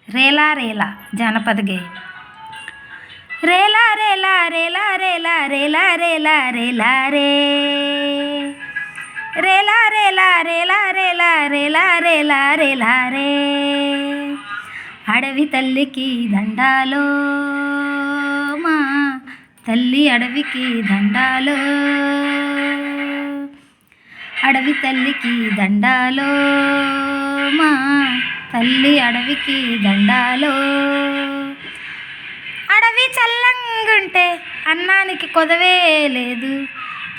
రేలా రేలా జానపద గేయం. రేలా రేలా రేలా రేలా రేలా రేలా రేలా రే, రేలా రేలా రేలా రేలా రేలా రేలా రేలా రే. అడవి తల్లికి దండాలో, మా తల్లి అడవికి దండాలో, అడవి తల్లికి దండాలో, మా తల్లి అడవికి దండాలో. అడవి చల్లంగుంటే అన్నానికి కొదవే లేదు,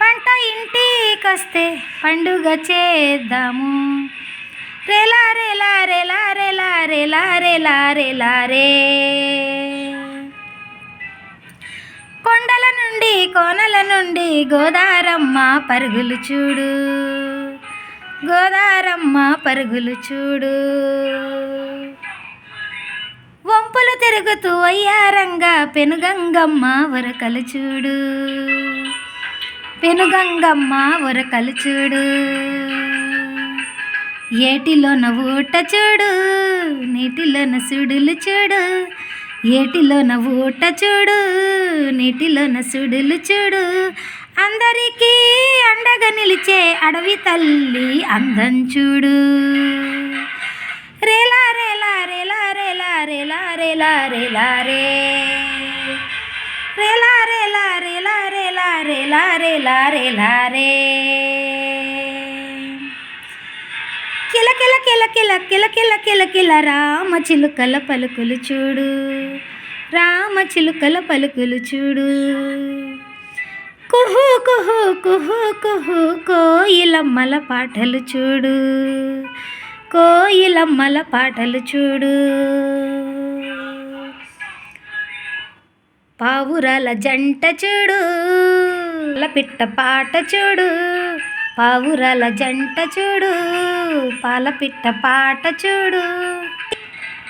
పంట ఇంటికొస్తే పండుగ చేద్దాము. రేలా రేలా రేలా రేలా రేలా రేలా రేలా రే. కొండల నుండి కోనల నుండి గోదారమ్మ పరుగులు చూడు, గోదారమ్మ పరుగులు చూడు. వంపులు తిరుగుతూ అయ్యారంగా పెనుగంగమ్మ ఉరకలు చూడు, పెనుగంగమ్మ ఉరకలు చూడు. ఏటిలోన ఊట చూడు, నీటిలోన సుడులు చూడు, ఏటిలోన ఊట చూడు, నీటిలోన సుడులు చూడు. అందరికీ అండగా నిలిచే అడవి తల్లి అందం చూడు. రేలా రేలా రేలా రేలా రేలా రేలా రేలా రే, రేలా రేలా రేలా రేలా రేలా రేలా రేలా రే. కిల కిల కిల కిల కిల కిల కిల కిల రామ చిలుకల పలుకులు చూడు, రామ చిలుకల పలుకులు చూడు. కుహు కుహు కుహు కుహు కోయిలమ్మల పాటలు చూడు, కోయిలమ్మల పాటలు చూడు. పావురాల జంట చూడు, పిట్ట పాట చూడు, పావురాల జంట చూడు, పాలపిట్ట పాట చూడు.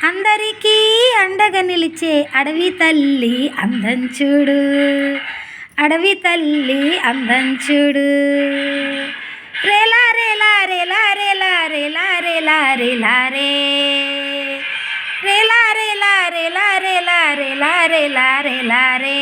అందరికీ అండగా నిలిచే అడవి తల్లి అందం చూడు, అడవి తల్లి అందం చూడు. రేలా రేలా రేలా రేలా రేలా రేలా రేలా రే, రేలా రేలా రేలా రేలా రేలా రేలా రేలా రే.